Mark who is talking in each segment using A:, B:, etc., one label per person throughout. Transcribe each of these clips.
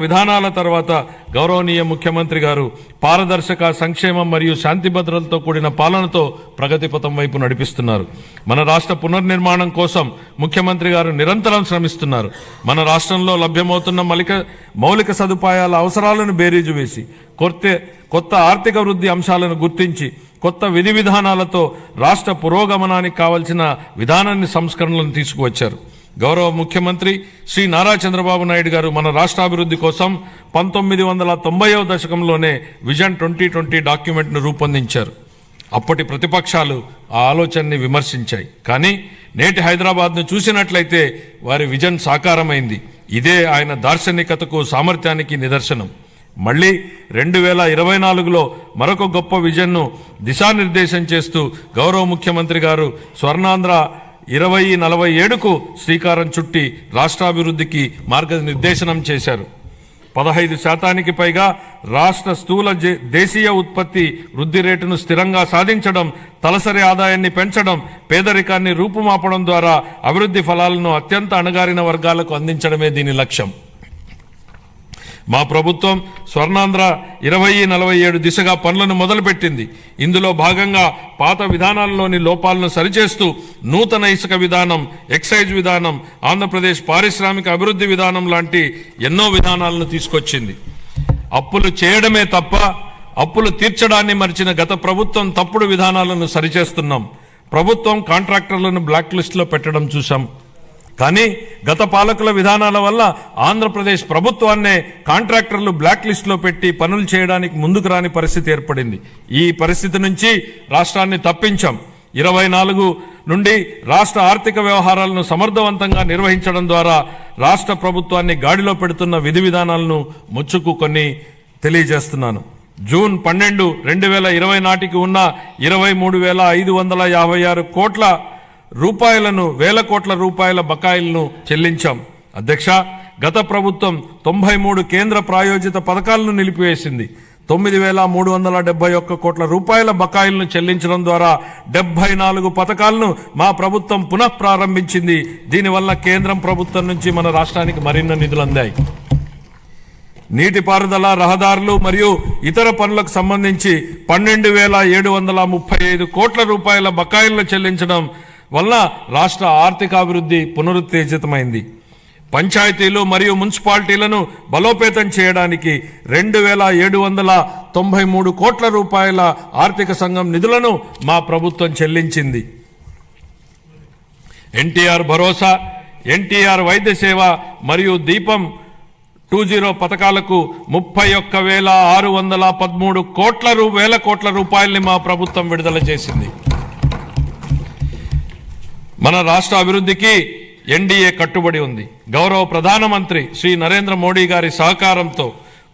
A: విధానాల తర్వాత గౌరవనీయ ముఖ్యమంత్రి గారు పారదర్శక సంక్షేమం మరియు శాంతి భద్రతలతో కూడిన పాలనతో ప్రగతి పథం వైపు నడిపిస్తున్నారు. మన రాష్ట్ర పునర్నిర్మాణం కోసం ముఖ్యమంత్రి గారు నిరంతరం శ్రమిస్తున్నారు. మన రాష్ట్రంలో లభ్యమవుతున్న మౌలిక సదుపాయాల అవసరాలను బేరీజు వేసి కొత్త ఆర్థిక వృద్ధి అంశాలను గుర్తించి కొత్త విధి విధానాలతో రాష్ట్ర పురోగమనానికి కావాల్సిన విధానాన్ని సంస్కరణలను తీసుకువచ్చారు. గౌరవ ముఖ్యమంత్రి శ్రీ నారా చంద్రబాబు నాయుడు గారు మన రాష్ట్రాభివృద్ధి కోసం 1990వ దశకంలోనే విజన్ 2020 డాక్యుమెంట్ను రూపొందించారు. అప్పటి ప్రతిపక్షాలు ఆ ఆలోచనని విమర్శించాయి. కానీ నేటి హైదరాబాద్ను చూసినట్లయితే వారి విజన్ సాకారమైంది. ఇదే ఆయన దార్శనికతకు సామర్థ్యానికి నిదర్శనం. మళ్ళీ 2024లో మరొక గొప్ప విజన్ను దిశానిర్దేశం చేస్తూ గౌరవ ముఖ్యమంత్రి గారు స్వర్ణాంధ్ర 2047కు శ్రీకారం చుట్టి రాష్ట్రాభివృద్ధికి మార్గనిర్దేశనం చేశారు. 15% పైగా రాష్ట్ర స్థూల దేశీయ ఉత్పత్తి వృద్ధి రేటును స్థిరంగా సాధించడం, తలసరి ఆదాయాన్ని పెంచడం, పేదరికాన్ని రూపుమాపడం ద్వారా అభివృద్ధి ఫలాలను అత్యంత అణగారిన వర్గాలకు అందించడమే దీని లక్ష్యం. మా ప్రభుత్వం స్వర్ణాంధ్ర 2047 దిశగా పనులను మొదలుపెట్టింది. ఇందులో భాగంగా పాత విధానాల్లోని లోపాలను సరిచేస్తూ నూతన ఇసుక విధానం, ఎక్సైజ్ విధానం, ఆంధ్రప్రదేశ్ పారిశ్రామిక అభివృద్ధి విధానం లాంటి ఎన్నో విధానాలను తీసుకొచ్చింది. అప్పులు చేయడమే తప్ప అప్పులు తీర్చడాన్ని మరిచిన గత ప్రభుత్వం తప్పుడు విధానాలను సరిచేస్తున్నాం. ప్రభుత్వం కాంట్రాక్టర్లను బ్లాక్ లిస్టులో పెట్టడం చూశాం. కానీ గత పాలకుల విధానాల వల్ల ఆంధ్రప్రదేశ్ ప్రభుత్వాన్నే కాంట్రాక్టర్లు బ్లాక్ లిస్టులో పెట్టి పనులు చేయడానికి ముందుకు రాని పరిస్థితి ఏర్పడింది. ఈ పరిస్థితి నుంచి రాష్ట్రాన్ని తప్పించాం. 24 నుండి రాష్ట్ర ఆర్థిక వ్యవహారాలను సమర్థవంతంగా నిర్వహించడం ద్వారా రాష్ట్ర ప్రభుత్వాన్ని గాడిలో పెడుతున్న విధి విధానాలను ముచ్చుకు కొన్ని తెలియజేస్తున్నాను. జూన్ 12, 2020 నాటికి ఉన్న 23,556 కోట్ల రూపాయలను, వేల కోట్ల రూపాయల బకాయిలను చెల్లించాం. అధ్యక్ష, గత ప్రభుత్వం 93 కేంద్ర ప్రాయోజిత పథకాలను నిలిపివేసింది. 9,371 కోట్ల రూపాయల బకాయిలను చెల్లించడం ద్వారా 74 పథకాలను మా ప్రభుత్వం పునః ప్రారంభించింది. దీనివల్ల కేంద్రం ప్రభుత్వం నుంచి మన రాష్ట్రానికి మరిన్ని నిధులు అందాయి. నీటిపారుదల, రహదారులు మరియు ఇతర పనులకు సంబంధించి 12,735 కోట్ల రూపాయల బకాయిలను చెల్లించడం వల్ల రాష్ట్ర ఆర్థికాభివృద్ధి పునరుత్తేజితమైంది. పంచాయతీలు మరియు మున్సిపాలిటీలను బలోపేతం చేయడానికి 2,793 కోట్ల రూపాయల ఆర్థిక సంఘం నిధులను మా ప్రభుత్వం చెల్లించింది. ఎన్టీఆర్ భరోసా, ఎన్టీఆర్ వైద్య సేవ మరియు దీపం 2.0 పథకాలకు 31,613 వేల కోట్ల రూపాయల్ని మా ప్రభుత్వం విడుదల చేసింది. మన రాష్ట్ర అభివృద్ధికి ఎన్డీఏ కట్టుబడి ఉంది. గౌరవ ప్రధానమంత్రి శ్రీ నరేంద్ర మోడీ గారి సహకారంతో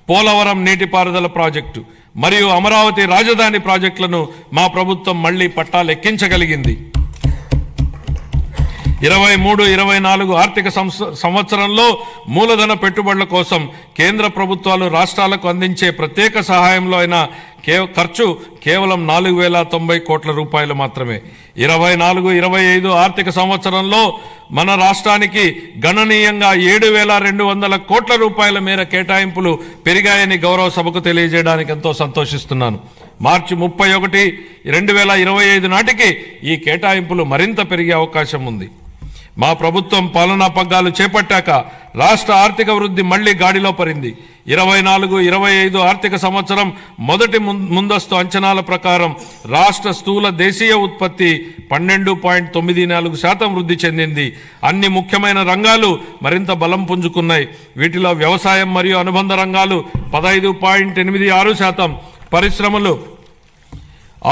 A: పోలవరం నీటిపారుదల ప్రాజెక్టు మరియు అమరావతి రాజధాని ప్రాజెక్టులను మా ప్రభుత్వం మళ్లీ పట్టాలెక్కించగలిగింది. 23-24 ఆర్థిక సంవత్సరంలో మూలధన పెట్టుబడుల కోసం కేంద్ర ప్రభుత్వాలు రాష్ట్రాలకు అందించే ప్రత్యేక సహాయంలో అయిన ఖర్చు కేవలం 4,090 కోట్ల రూపాయలు మాత్రమే. 24-25 ఆర్థిక సంవత్సరంలో మన రాష్ట్రానికి గణనీయంగా 7,200 కోట్ల రూపాయల మేర కేటాయింపులు పెరిగాయని గౌరవ సభకు తెలియజేయడానికి ఎంతో సంతోషిస్తున్నాను. మార్చి 31, 2025 నాటికి ఈ కేటాయింపులు మరింత పెరిగే అవకాశం ఉంది. మా ప్రభుత్వం పాలనా పగ్గాలు చేపట్టాక రాష్ట్ర ఆర్థిక వృద్ధి మళ్లీ గాడిలో పడింది. 24-25 ఆర్థిక సంవత్సరం మొదటి ముందస్తు అంచనాల ప్రకారం రాష్ట్ర స్థూల దేశీయ ఉత్పత్తి 12.94% వృద్ధి చెందింది. అన్ని ముఖ్యమైన రంగాలు మరింత బలం పుంజుకున్నాయి. వీటిలో వ్యవసాయం మరియు అనుబంధ రంగాలు 15.86%, పరిశ్రమలు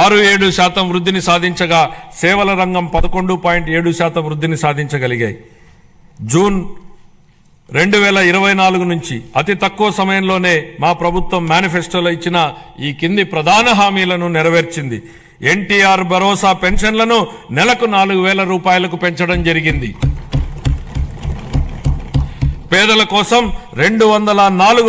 A: 6-7% వృద్ధిని సాధించగా సేవల రంగం 11.7% వృద్ధిని సాధించగలిగాయి. జూన్ 2024 నుంచి అతి తక్కువ సమయంలోనే మా ప్రభుత్వం మేనిఫెస్టోలో ఇచ్చిన ఈ కింది ప్రధాన హామీలను నెరవేర్చింది. ఎన్టీఆర్ భరోసా పెన్షన్లను నెలకు 4,000 రూపాయలకు పెంచడం జరిగింది. పేదల కోసం 204